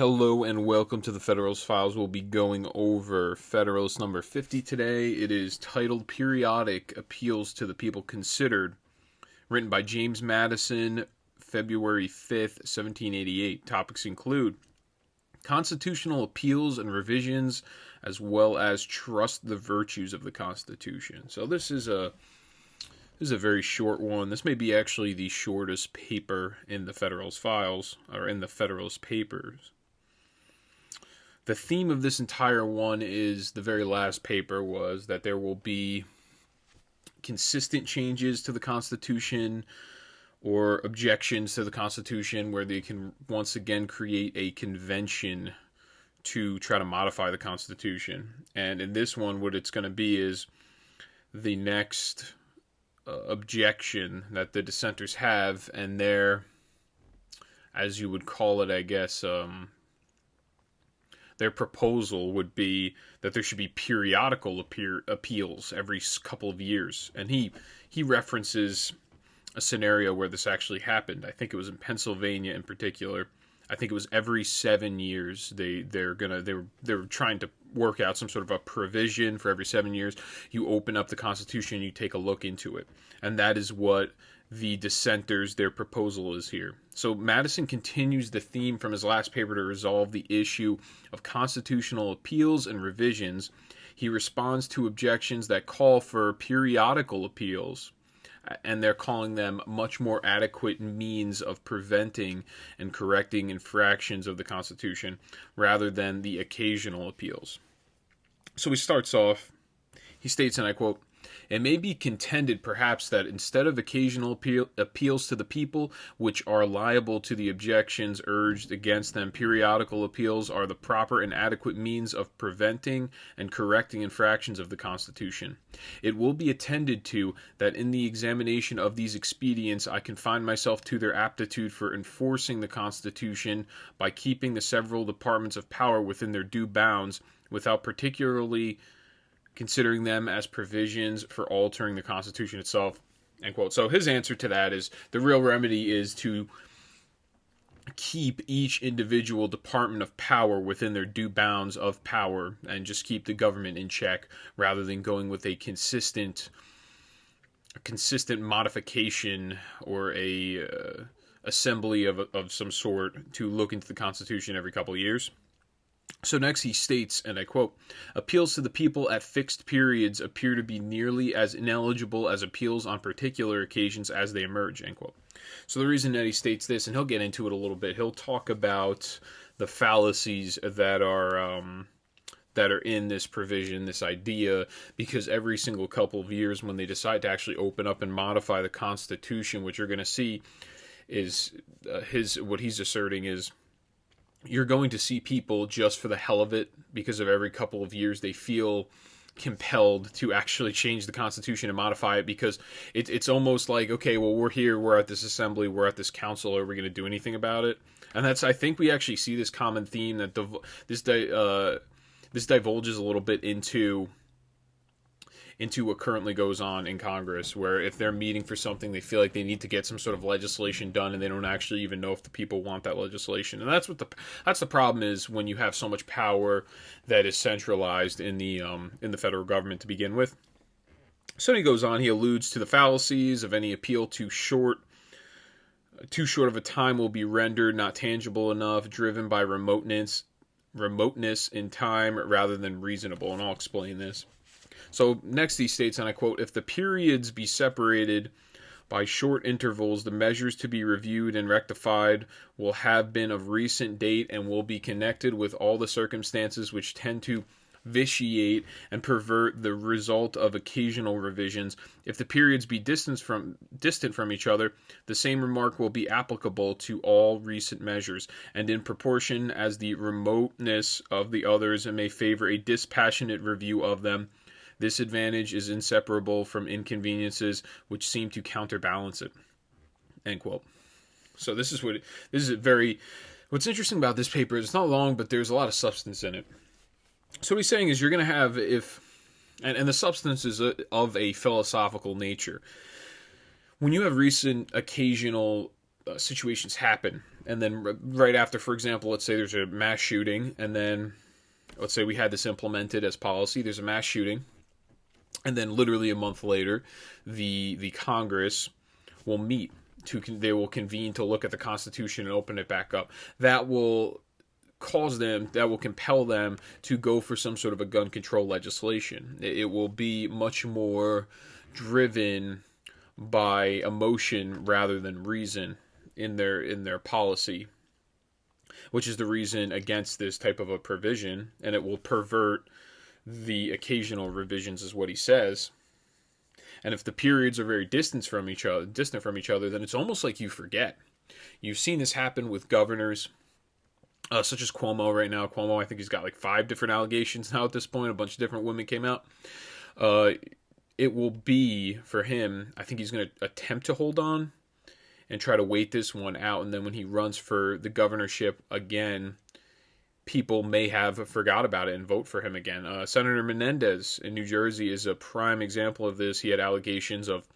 Hello and welcome to the Federalist Files. We'll be going over Federalist number 50 today. It is titled Periodic Appeals to the People Considered, written by James Madison, February 5th, 1788. Topics include constitutional appeals and revisions, as well as trust the virtues of the Constitution. So this is a very short one. This may be actually the shortest paper in the Federalist Files, or in the Federalist Papers. The theme of this entire one is, the very last paper was that there will be consistent changes to the Constitution or objections to the Constitution where they can once again create a convention to try to modify the Constitution. And in this one, what it's going to be is the next objection that the dissenters have, and their, as you would call it, I guess, their proposal would be that there should be periodical appeals every couple of years. And he references a scenario where this actually happened. I think it was in Pennsylvania in particular. I think it was every 7 years. They were trying to work out some sort of a provision for every 7 years. You open up the Constitution, you take a look into it, and that is what the dissenters, their proposal is here. So Madison continues the theme from his last paper to resolve the issue of constitutional appeals and revisions. He responds to objections that call for periodical appeals, and they're calling them much more adequate means of preventing and correcting infractions of the Constitution rather than the occasional appeals. So he starts off, he states, and I quote, "It may be contended, perhaps, that instead of occasional appeals to the people, which are liable to the objections urged against them, periodical appeals are the proper and adequate means of preventing and correcting infractions of the Constitution. It will be attended to that in the examination of these expedients I confine myself to their aptitude for enforcing the Constitution by keeping the several departments of power within their due bounds, without particularly considering them as provisions for altering the Constitution itself." End quote. So his answer to that is the real remedy is to keep each individual department of power within their due bounds of power and just keep the government in check rather than going with a consistent modification or a assembly of some sort to look into the Constitution every couple of years. So next he states, and I quote, "Appeals to the people at fixed periods appear to be nearly as ineligible as appeals on particular occasions as they emerge," end quote. So the reason that he states this, and he'll get into it a little bit, he'll talk about the fallacies that are in this provision, this idea, because every single couple of years when they decide to actually open up and modify the Constitution, what you're going to see is what he's asserting is you're going to see people just for the hell of it, because of every couple of years they feel compelled to actually change the Constitution and modify it, because it's almost like, okay, well, we're here, we're at this assembly, we're at this council, are we going to do anything about it? And I think we actually see this common theme that this divulges a little bit into what currently goes on in Congress, where if they're meeting for something, they feel like they need to get some sort of legislation done, and they don't actually even know if the people want that legislation. And that's the problem is when you have so much power that is centralized in the federal government to begin with. So he goes on, he alludes to the fallacies of any appeal too short of a time will be rendered not tangible enough, driven by remoteness in time rather than reasonable. And I'll explain this. So next he states, and I quote, "If the periods be separated by short intervals, the measures to be reviewed and rectified will have been of recent date and will be connected with all the circumstances which tend to vitiate and pervert the result of occasional revisions. If the periods be distant from each other, the same remark will be applicable to all recent measures, and in proportion as the remoteness of the others may favor a dispassionate review of them, this advantage is inseparable from inconveniences which seem to counterbalance it." End quote. So what's interesting about this paper is it's not long, but there's a lot of substance in it. So what he's saying is you're going to have, and the substance is of a philosophical nature. When you have recent occasional situations happen, and then right after, for example, let's say there's a mass shooting, and then let's say we had this implemented as policy. There's a mass shooting, and then literally a month later, the Congress will meet they will convene to look at the Constitution and open it back up. That will compel them to go for some sort of a gun control legislation. It will be much more driven by emotion rather than reason in their policy, which is the reason against this type of a provision, and it will pervert the occasional revisions, is what he says. And if the periods are very distant from each other, then it's almost like you forget. You've seen this happen with governors, such as Cuomo right now. Cuomo, I think he's got like 5 different allegations now at this point. A bunch of different women came out. It will be, for him, I think he's going to attempt to hold on and try to wait this one out. And then when he runs for the governorship again, people may have forgot about it and vote for him again. Senator Menendez in New Jersey is a prime example of this. He had allegations of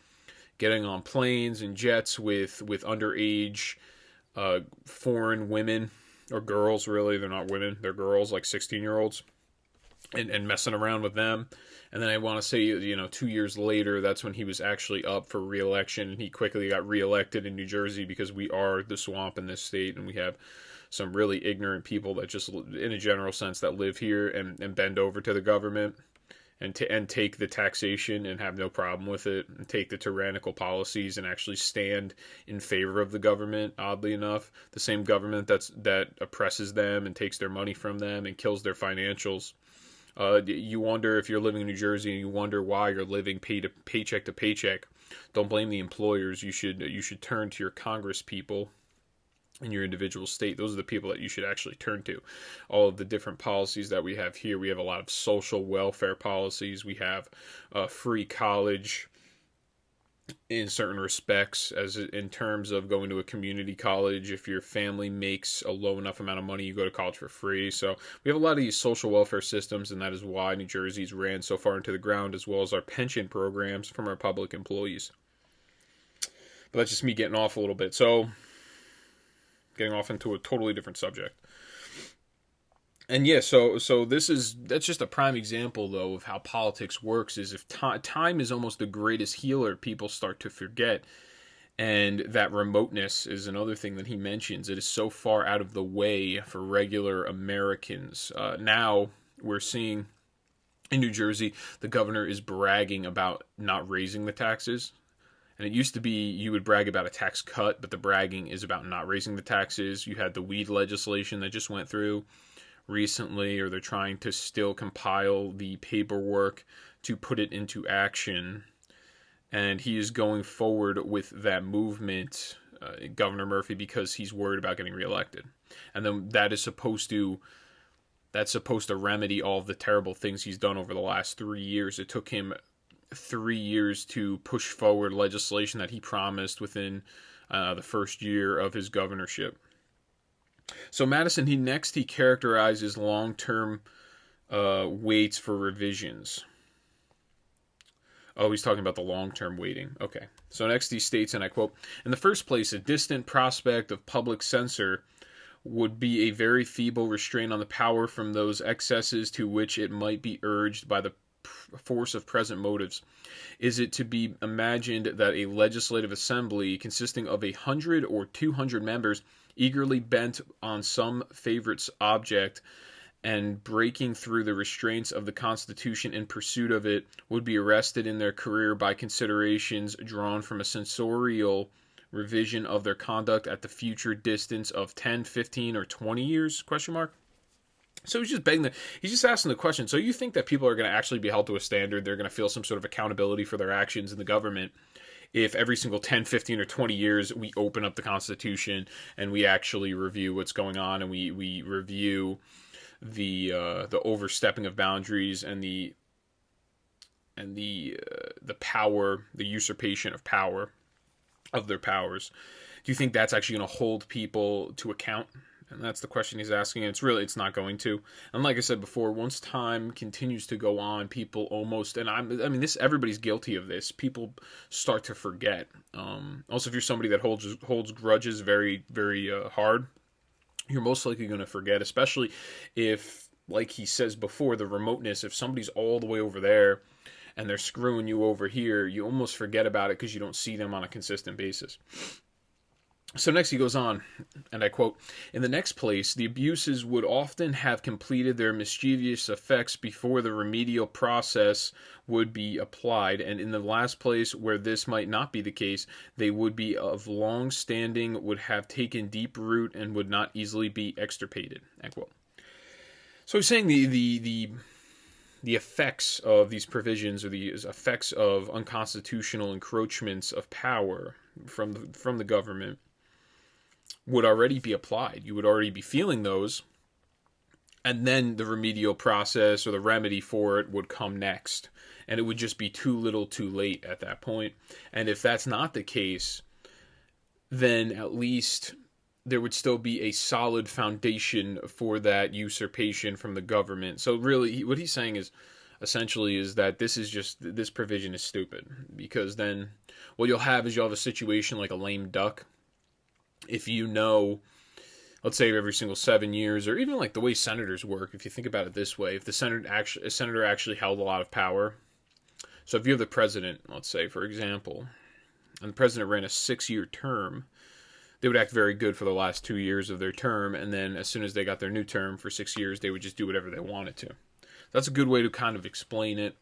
getting on planes and jets with underage foreign women, or girls, really. They're not women, they're girls, like 16-year-olds, and messing around with them. And then I want to say, 2 years later, that's when he was actually up for re-election, and he quickly got re-elected in New Jersey because we are the swamp in this state, and we have some really ignorant people that just, in a general sense, that live here and bend over to the government and take the taxation and have no problem with it, and take the tyrannical policies and actually stand in favor of the government. Oddly enough, the same government that oppresses them and takes their money from them and kills their financials. You wonder, if you're living in New Jersey and you wonder why you're living paycheck to paycheck, don't blame the employers. You should turn to your Congress people in your individual state. Those are the people that you should actually turn to. All of the different policies that we have here, we have a lot of social welfare policies. We have free college in certain respects, as in terms of going to a community college. If your family makes a low enough amount of money, you go to college for free. So we have a lot of these social welfare systems, and that is why New Jersey's ran so far into the ground, as well as our pension programs from our public employees. But that's just me getting off a little bit. So getting off into a totally different subject. And yeah, so that's just a prime example, though, of how politics works. Is if time is almost the greatest healer, people start to forget. And that remoteness is another thing that he mentions. It is so far out of the way for regular Americans. Now we're seeing in New Jersey, the governor is bragging about not raising the taxes. And it used to be you would brag about a tax cut, but the bragging is about not raising the taxes. You had the weed legislation that just went through recently, or they're trying to still compile the paperwork to put it into action. And he is going forward with that movement, Governor Murphy, because he's worried about getting reelected. And then that's supposed to remedy all of the terrible things he's done over the last 3 years. It took him 3 years to push forward legislation that he promised within the first year of his governorship. So Madison, he characterizes long-term waits for revisions. Oh, he's talking about the long-term waiting. Okay. So next he states, and I quote, "In the first place, a distant prospect of public censor would be a very feeble restraint on the power from those excesses to which it might be urged by the force of present motives. Is it to be imagined that a legislative assembly consisting of 100 or 200 members, eagerly bent on some favorite object and breaking through the restraints of the Constitution in pursuit of it, would be arrested in their career by considerations drawn from a censorial revision of their conduct at the future distance of 10, 15, or 20 years? Question mark. So he's just asking the question. So you think that people are going to actually be held to a standard? They're going to feel some sort of accountability for their actions in the government if every single 10, 15, or 20 years we open up the Constitution and we actually review what's going on, and we review the overstepping of boundaries and the power, the usurpation of power, of their powers? Do you think that's actually going to hold people to account? And that's the question he's asking, and it's not going to. And like I said before, once time continues to go on, people almost, and I mean, this, everybody's guilty of this. People start to forget. Also, if you're somebody that holds grudges very, very hard, you're most likely going to forget, especially if, like he says before, the remoteness. If somebody's all the way over there and they're screwing you over here, you almost forget about it because you don't see them on a consistent basis. So next he goes on, and I quote, "In the next place, the abuses would often have completed their mischievous effects before the remedial process would be applied, and in the last place, where this might not be the case, they would be of long standing, would have taken deep root, and would not easily be extirpated." End quote. So he's saying the effects of these provisions, or the effects of unconstitutional encroachments of power from the government, would already be applied. You would already be feeling those, and then the remedial process or the remedy for it would come next, and it would just be too little too late at that point. And if that's not the case, then at least there would still be a solid foundation for that usurpation from the government. So really, what he's saying is, essentially, is that this provision is stupid, because then what you'll have is a situation like a lame duck. If you know, let's say every single 7 years, or even like the way senators work, if you think about it this way, if a senator actually held a lot of power. So if you have the president, let's say, for example, and the president ran a 6-year term, they would act very good for the last 2 years of their term, and then as soon as they got their new term for 6 years, they would just do whatever they wanted to. That's a good way to kind of explain it.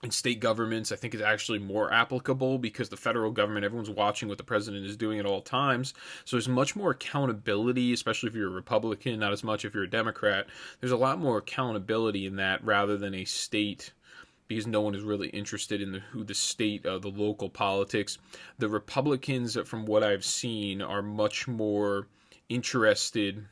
In state governments, I think it's actually more applicable, because the federal government, everyone's watching what the president is doing at all times. So there's much more accountability, especially if you're a Republican, not as much if you're a Democrat. There's a lot more accountability in that, rather than a state, because no one is really interested in the local politics. The Republicans, from what I've seen, are much more interested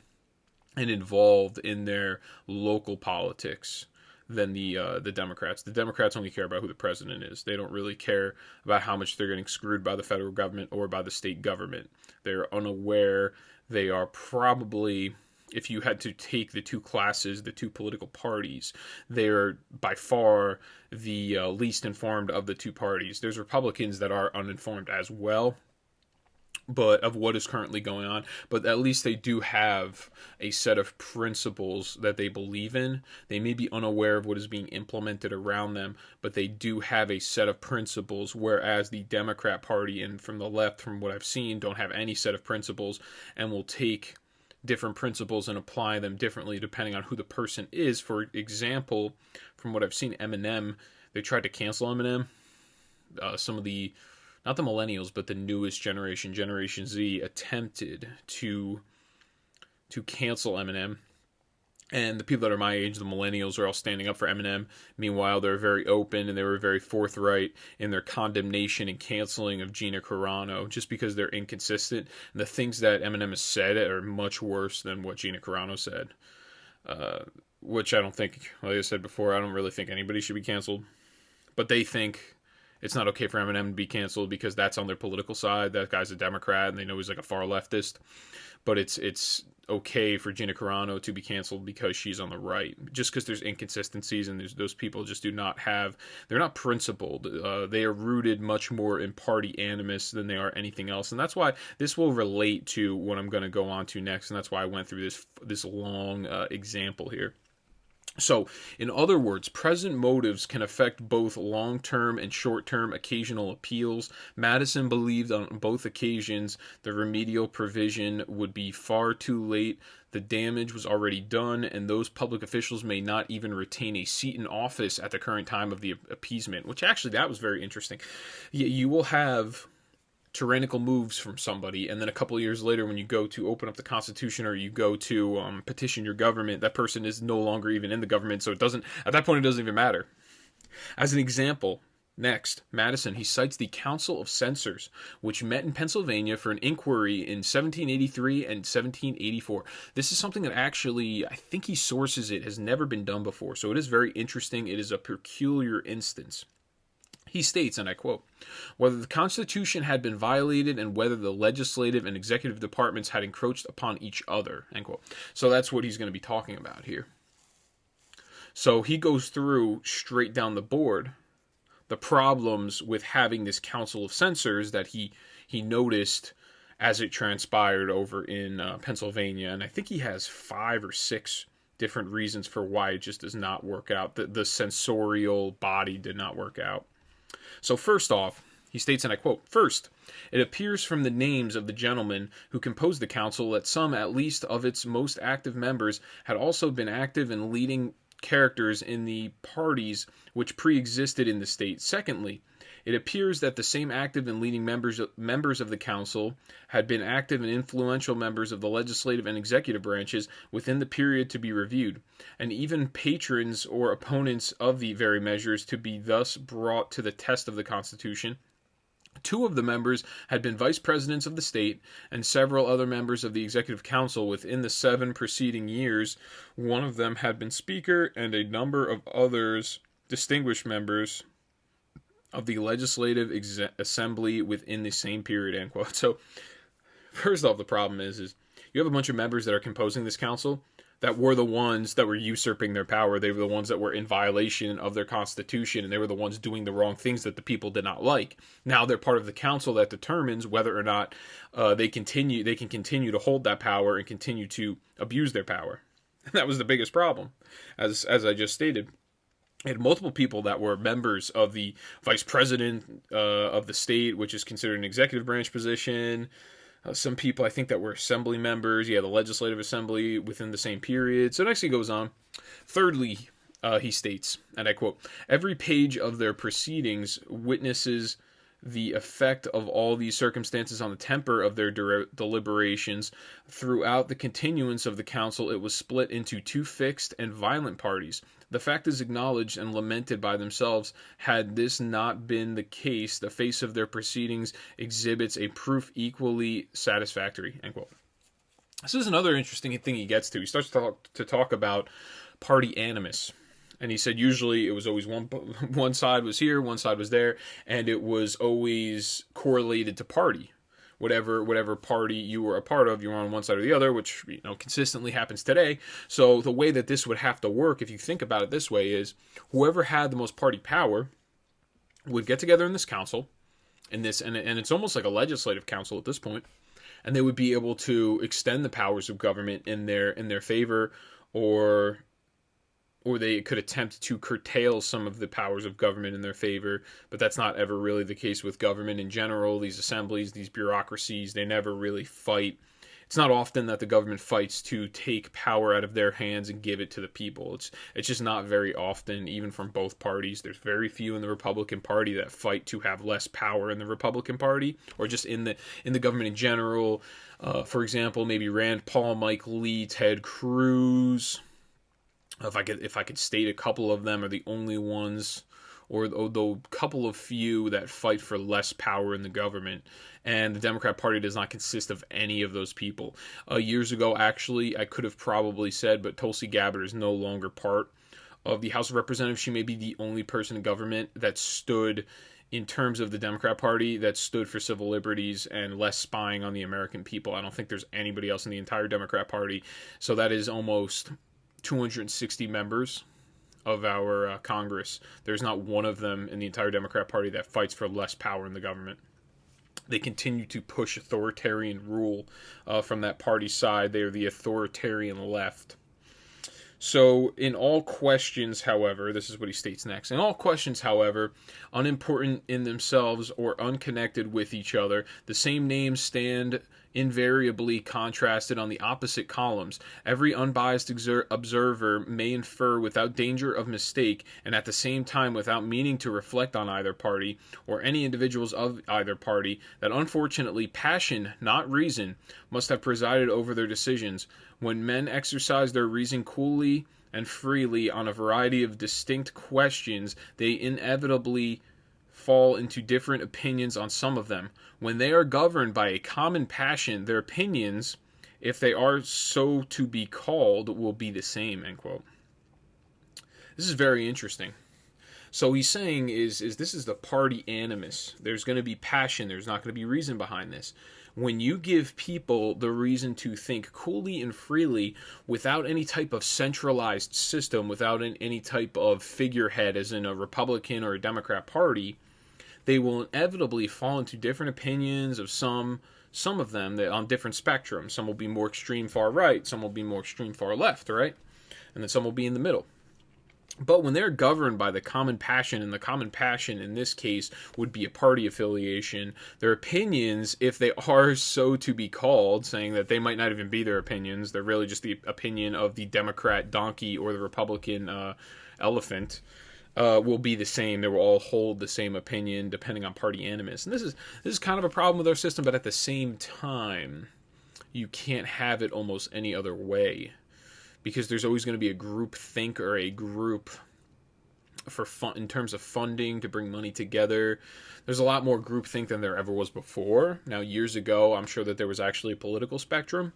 and involved in their local politics than the Democrats. The Democrats only care about who the president is. They don't really care about how much they're getting screwed by the federal government or by the state government. They're unaware. They are probably, if you had to take the two classes, the two political parties, they're by far the least informed of the two parties. There's Republicans that are uninformed as well, but of what is currently going on, but at least they do have a set of principles that they believe in. They may be unaware of what is being implemented around them, but they do have a set of principles, whereas the Democrat Party and from the left, from what I've seen, don't have any set of principles, and will take different principles and apply them differently depending on who the person is. For example, from what I've seen, Eminem, they tried to cancel Eminem. Some of the, not the millennials, but the newest generation, Generation Z, attempted to cancel Eminem. And the people that are my age, the millennials, are all standing up for Eminem. Meanwhile, they're very open and they were very forthright in their condemnation and canceling of Gina Carano, just because they're inconsistent. And the things that Eminem has said are much worse than what Gina Carano said. Which I don't think, like I said before, I don't really think anybody should be canceled. But they think it's not okay for Eminem to be canceled because that's on their political side. That guy's a Democrat and they know he's like a far leftist. But it's okay for Gina Carano to be canceled because she's on the right. Just because there's inconsistencies and those people just do not have, they're not principled. They are rooted much more in party animus than they are anything else. And that's why this will relate to what I'm going to go on to next. And that's why I went through this long example here. So, in other words, present motives can affect both long-term and short-term occasional appeals. Madison believed on both occasions the remedial provision would be far too late. The damage was already done, and those public officials may not even retain a seat in office at the current time of the appeasement, which actually, that was very interesting. You will have tyrannical moves from somebody, and then a couple of years later when you go to open up the Constitution or you go to petition your government, that person is no longer even in the government, so at that point it doesn't even matter. As an example, next, Madison, he cites the Council of Censors, which met in Pennsylvania for an inquiry in 1783 and 1784. This is something that actually, I think he sources it, has never been done before, so it is very interesting. It is a peculiar instance. He states, and I quote, "Whether the Constitution had been violated and whether the legislative and executive departments had encroached upon each other," end quote. So that's what he's going to be talking about here. So he goes through straight down the board the problems with having this council of censors that he noticed as it transpired over in Pennsylvania. And I think he has 5 or 6 different reasons for why it just does not work out. The censorial body did not work out. So first off, he states, and I quote, "First, it appears from the names of the gentlemen who composed the council that some, at least, of its most active members had also been active in leading characters in the parties which pre-existed in the state. Secondly, it appears that the same active and leading members of the council had been active and influential members of the legislative and executive branches within the period to be reviewed, and even patrons or opponents of the very measures to be thus brought to the test of the Constitution. 2 of the members had been vice presidents of the state, and several other members of the executive council within the 7 preceding years. 1 of them had been speaker, and a number of others distinguished members of the legislative assembly within the same period," end quote. So, first off, the problem is you have a bunch of members that are composing this council that were the ones that were usurping their power. They were the ones that were in violation of their constitution, and they were the ones doing the wrong things that the people did not like. Now they're part of the council that determines whether or not they can continue to hold that power and continue to abuse their power. And that was the biggest problem, as I just stated. It had multiple people that were members of the vice president of the state, which is considered an executive branch position. Some people, I think, that were assembly members. Yeah, the legislative assembly within the same period. So next he goes on. Thirdly, he states, and I quote, "Every page of their proceedings witnesses the effect of all these circumstances on the temper of their deliberations. Throughout the continuance of the council, it was split into 2 fixed and violent parties. The fact is acknowledged and lamented by themselves. Had this not been the case, the face of their proceedings exhibits a proof equally satisfactory," end quote. This is another interesting thing he gets to. He starts to talk about party animus. And he said usually it was always one side was here, one side was there, and it was always correlated to party. Whatever party you were a part of, you were on one side or the other, which consistently happens today. So the way that this would have to work, if you think about it this way, is whoever had the most party power would get together in this council, and it's almost like a legislative council at this point, and they would be able to extend the powers of government in their favor, or they could attempt to curtail some of the powers of government in their favor, but that's not ever really the case with government in general. These assemblies, these bureaucracies, they never really fight. It's not often that the government fights to take power out of their hands and give it to the people. It's just not very often, even from both parties. There's very few in the Republican Party that fight to have less power in the Republican Party, or just in the government in general. For example, maybe Rand Paul, Mike Lee, Ted Cruz. If I could state a couple of them are the only ones, or the couple of few that fight for less power in the government. And the Democrat Party does not consist of any of those people. Years ago, actually, I could have probably said, but Tulsi Gabbard is no longer part of the House of Representatives. She may be the only person in government that stood, in terms of the Democrat Party, that stood for civil liberties and less spying on the American people. I don't think there's anybody else in the entire Democrat Party. So that is almost 260 members of our Congress. There's not one of them in the entire Democrat Party that fights for less power in the government. They continue to push authoritarian rule from that party side. They are the authoritarian left. So in all questions, however, this is what he states next. In all questions, however, unimportant in themselves or unconnected with each other, the same names stand invariably contrasted on the opposite columns. Every unbiased observer may infer without danger of mistake, and at the same time without meaning to reflect on either party, or any individuals of either party, that unfortunately passion, not reason, must have presided over their decisions. When men exercise their reason coolly and freely on a variety of distinct questions, they inevitably fall into different opinions on some of them. When they are governed by a common passion, their opinions, if they are so to be called, will be the same," end quote. This is very interesting. So he's saying is this is the party animus. There's going to be passion. There's not going to be reason behind this. When you give people the reason to think coolly and freely without any type of centralized system, without any type of figurehead as in a Republican or a Democrat party, they will inevitably fall into different opinions of some of them that on different spectrums. Some will be more extreme far right, some will be more extreme far left, right? And then some will be in the middle. But when they're governed by the common passion, and the common passion in this case would be a party affiliation, their opinions, if they are so to be called, saying that they might not even be their opinions, they're really just the opinion of the Democrat donkey or the Republican elephant, will be the same. They will all hold the same opinion depending on party animus. And this is kind of a problem with our system, but at the same time, you can't have it almost any other way. Because there's always going to be a group think or a group for fun in terms of funding to bring money together. There's a lot more group think than there ever was before. Now, years ago, I'm sure that there was actually a political spectrum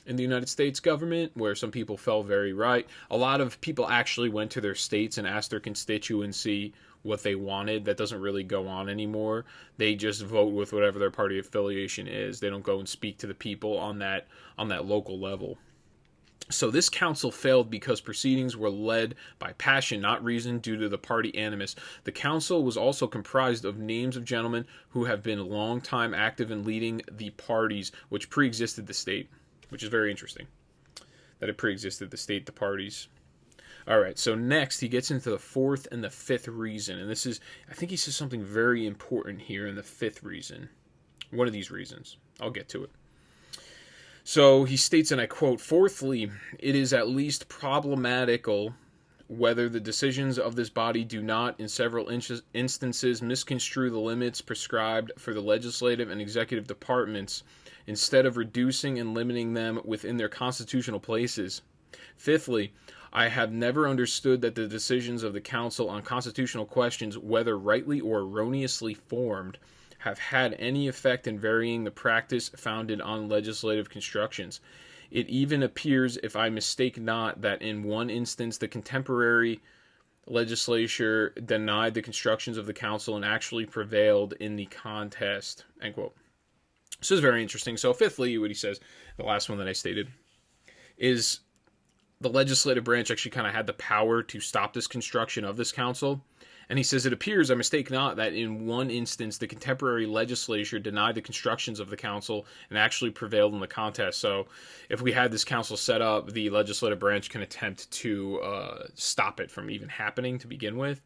in the United States government where some people fell very right. A lot of people actually went to their states and asked their constituency what they wanted. That doesn't really go on anymore. They just vote with whatever their party affiliation is. They don't go and speak to the people on that local level. So this council failed because proceedings were led by passion, not reason, due to the party animus. The council was also comprised of names of gentlemen who have been long time active in leading the parties which pre-existed the state, which is very interesting, that it pre-existed the state, the parties. All right, so next he gets into the fourth and the fifth reason, and this is, I think he says something very important here in the fifth reason. One of these reasons. I'll get to it. So he states, and I quote, "Fourthly, it is at least problematical whether the decisions of this body do not, in several instances, misconstrue the limits prescribed for the legislative and executive departments, instead of reducing and limiting them within their constitutional places. Fifthly, I have never understood that the decisions of the council on constitutional questions, whether rightly or erroneously formed, have had any effect in varying the practice founded on legislative constructions. It even appears, if I mistake not, that in one instance the contemporary legislature denied the constructions of the council and actually prevailed in the contest." End quote. This is very interesting. So fifthly, what he says, the last one that I stated, is the legislative branch actually kind of had the power to stop this construction of this council. And he says, "It appears, I mistake not, that in one instance the contemporary legislature denied the constructions of the council and actually prevailed in the contest." So if we had this council set up, the legislative branch can attempt to stop it from even happening to begin with.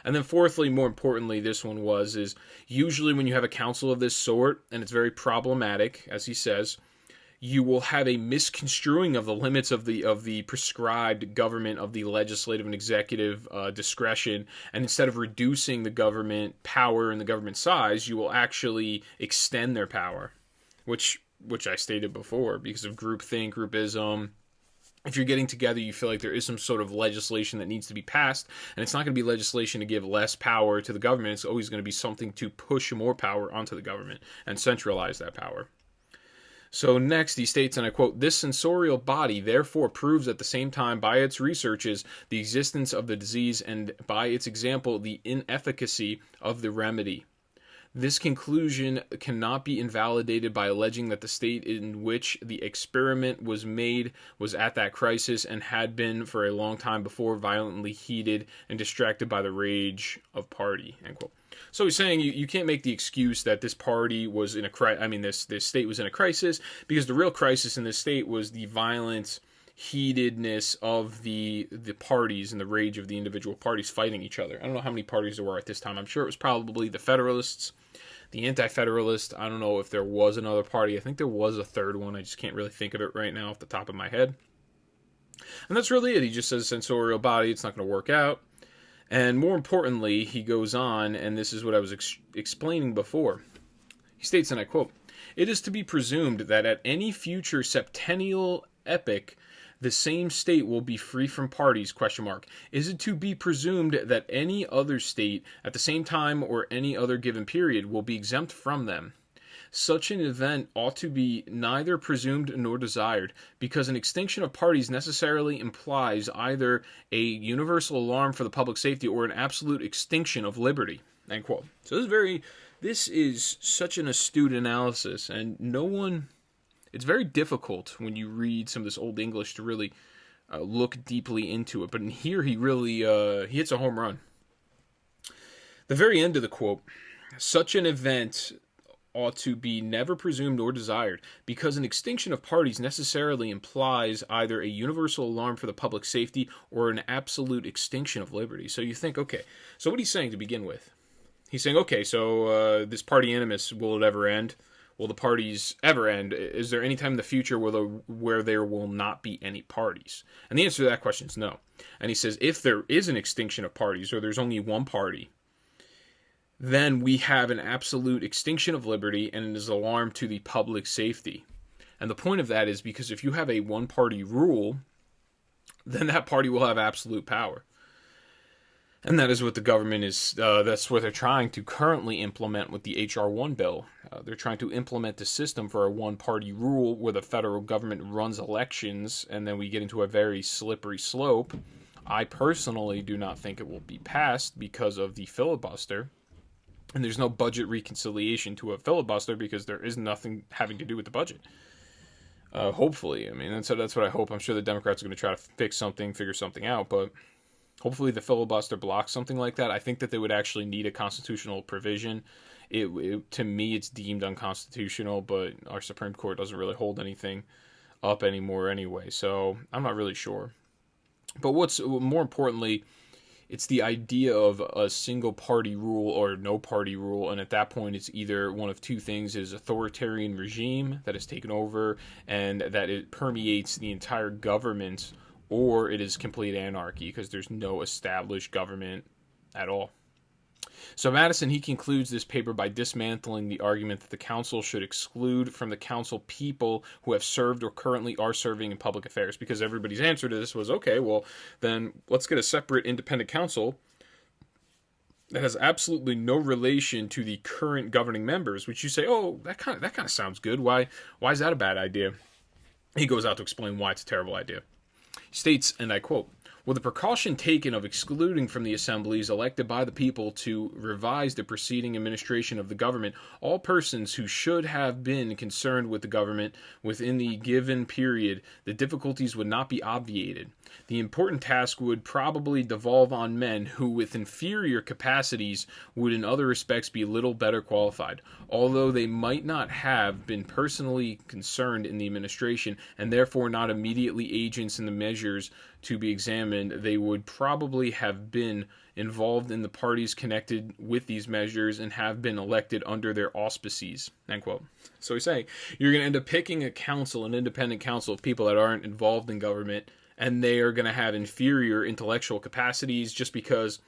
And then fourthly, more importantly, this one is usually when you have a council of this sort, and it's very problematic, as he says, you will have a misconstruing of the limits of the prescribed government of the legislative and executive discretion, and instead of reducing the government power and the government size, you will actually extend their power, which I stated before, because of groupthink, groupism. If you're getting together, you feel like there is some sort of legislation that needs to be passed, and it's not going to be legislation to give less power to the government. It's always going to be something to push more power onto the government and centralize that power. So next he states, and I quote, "This censorial body therefore proves at the same time by its researches the existence of the disease and by its example the inefficacy of the remedy. This conclusion cannot be invalidated by alleging that the state in which the experiment was made was at that crisis and had been for a long time before violently heated and distracted by the rage of party." End quote. So he's saying you can't make the excuse that this party was in this state was in a crisis, because the real crisis in this state was the violent heatedness of the parties and the rage of the individual parties fighting each other. I don't know how many parties there were at this time. I'm sure it was probably the Federalists, the Anti-Federalists. I don't know if there was another party. I think there was a third one. I just can't really think of it right now off the top of my head. And that's really it. He just says censorial body, it's not going to work out. And more importantly, he goes on, and this is what I was explaining before. He states, and I quote, "It is to be presumed that at any future septennial epoch, the same state will be free from parties, ? Is it to be presumed that any other state at the same time or any other given period will be exempt from them? Such an event ought to be neither presumed nor desired, because an extinction of parties necessarily implies either a universal alarm for the public safety or an absolute extinction of liberty. End quote. So this is such an astute analysis, and it's very difficult when you read some of this Old English to really look deeply into it. But in here, he really he hits a home run. The very end of the quote, such an event ought to be never presumed or desired, because an extinction of parties necessarily implies either a universal alarm for the public safety or an absolute extinction of liberty. So you think, okay, so what he's saying to begin with, he's saying, okay, so this party animus, will it ever end? Will the parties ever end? Is there any time in the future where there will not be any parties? And the answer to that question is no. And he says, if there is an extinction of parties, or there's only one party, then we have an absolute extinction of liberty, and it is an alarm to the public safety. And the point of that is because if you have a one-party rule, then that party will have absolute power. And that is what the government is, that's what they're trying to currently implement with the H.R. 1 bill. They're trying to implement the system for a one-party rule where the federal government runs elections, and then we get into a very slippery slope. I personally do not think it will be passed because of the filibuster. And there's no budget reconciliation to a filibuster because there is nothing having to do with the budget. Hopefully. I mean, that's what I hope. I'm sure the Democrats are going to try to figure something out, but hopefully the filibuster blocks something like that. I think that they would actually need a constitutional provision. To me, it's deemed unconstitutional, but our Supreme Court doesn't really hold anything up anymore anyway, so I'm not really sure. But what's more importantly, it's the idea of a single party rule or no party rule, and at that point it's either one of two things: is authoritarian regime that has taken over and that it permeates the entire government, or it is complete anarchy because there's no established government at all. So Madison, he concludes this paper by dismantling the argument that the council should exclude from the council people who have served or currently are serving in public affairs, because everybody's answer to this was, okay, well, then let's get a separate independent council that has absolutely no relation to the current governing members, which you say, oh, that kind of sounds good. Why is that a bad idea? He goes out to explain why it's a terrible idea. He states, and I quote, "With the precaution taken of excluding from the assemblies elected by the people to revise the preceding administration of the government all persons who should have been concerned with the government within the given period, the difficulties would not be obviated. The important task would probably devolve on men who, with inferior capacities, would in other respects be little better qualified. Although they might not have been personally concerned in the administration, and therefore not immediately agents in the measures to be examined, they would probably have been involved in the parties connected with these measures and have been elected under their auspices." End quote. So he's saying you're going to end up picking a council, an independent council of people that aren't involved in government, and they are going to have inferior intellectual capacities just because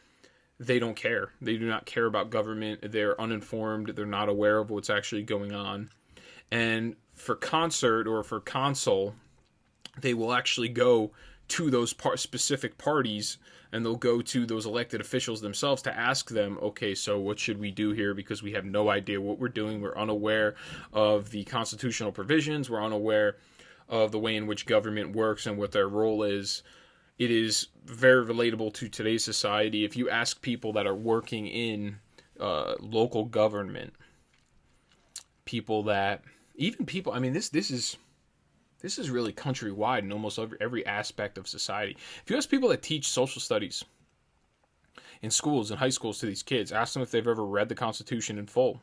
they don't care. They do not care about government. They're uninformed. They're not aware of what's actually going on. And for concert or for consul, they will actually go to those specific parties, and they'll go to those elected officials themselves to ask them, okay, so what should we do here? Because we have no idea what we're doing. We're unaware of the constitutional provisions. We're unaware of the way in which government works and what their role is. It is very relatable to today's society. If you ask people that are working in local government, I mean, this is really countrywide in almost every aspect of society. If you ask people that teach social studies in schools and high schools to these kids, ask them if they've ever read the Constitution in full,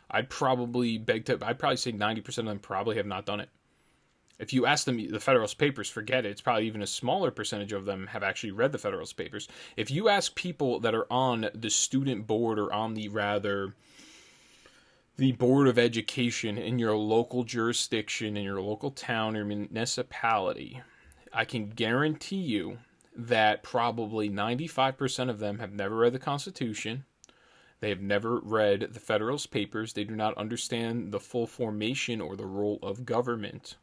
I'd probably say 90% of them probably have not done it. If you ask them the Federalist Papers, forget it. It's probably even a smaller percentage of them have actually read the Federalist Papers. If you ask people that are on the student board or on the Board of Education in your local jurisdiction, in your local town or municipality, I can guarantee you that probably 95% of them have never read the Constitution. They have never read the Federalist Papers. They do not understand the full formation or the role of government.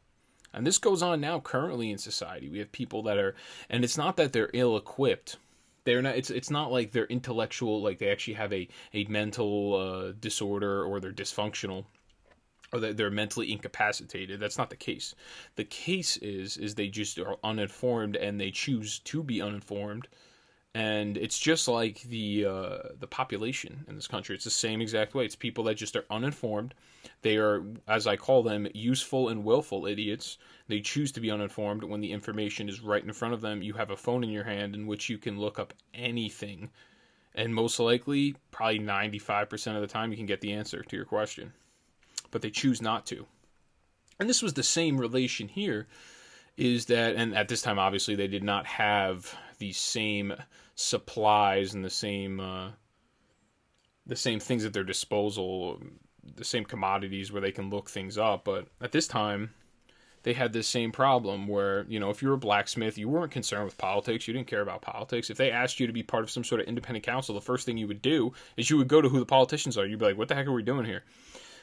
And this goes on now currently in society. We have people that are, and it's not that they're ill-equipped. They're not. It's not like they're intellectual, like they actually have a mental disorder or they're dysfunctional. or that they're mentally incapacitated. That's not the case. The case is they just are uninformed, and they choose to be uninformed. And it's just like the population in this country. It's the same exact way. It's people that just are uninformed. They are, as I call them, useful and willful idiots. They choose to be uninformed when the information is right in front of them. You have a phone in your hand in which you can look up anything. And most likely, probably 95% of the time, you can get the answer to your question. But they choose not to. And this was the same relation here, is that, and at this time, obviously, they did not have the same supplies and the same things at their disposal, the same commodities where they can look things up. But at this time, they had this same problem where, if you were a blacksmith, you weren't concerned with politics. You didn't care about politics. If they asked you to be part of some sort of independent council, the first thing you would do is you would go to who the politicians are. You'd be like, what the heck are we doing here?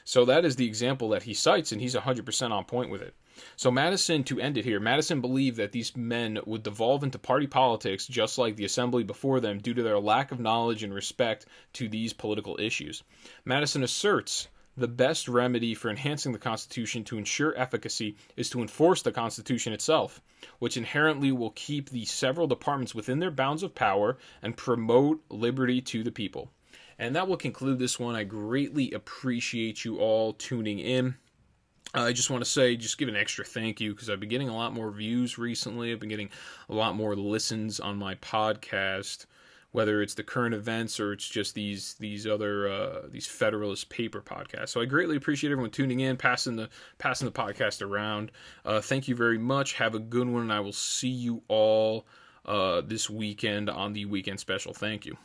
So that is the example that he cites, and he's 100% on point with it. So Madison, to end it here, Madison believed that these men would devolve into party politics just like the assembly before them due to their lack of knowledge and respect to these political issues. Madison asserts the best remedy for enhancing the Constitution to ensure efficacy is to enforce the Constitution itself, which inherently will keep the several departments within their bounds of power and promote liberty to the people. And that will conclude this one. I greatly appreciate you all tuning in. I just want to say, just give an extra thank you, because I've been getting a lot more views recently. I've been getting a lot more listens on my podcast, whether it's the current events or it's just these other these Federalist paper podcasts. So I greatly appreciate everyone tuning in, passing the podcast around. Thank you very much. Have a good one, and I will see you all this weekend on the weekend special. Thank you.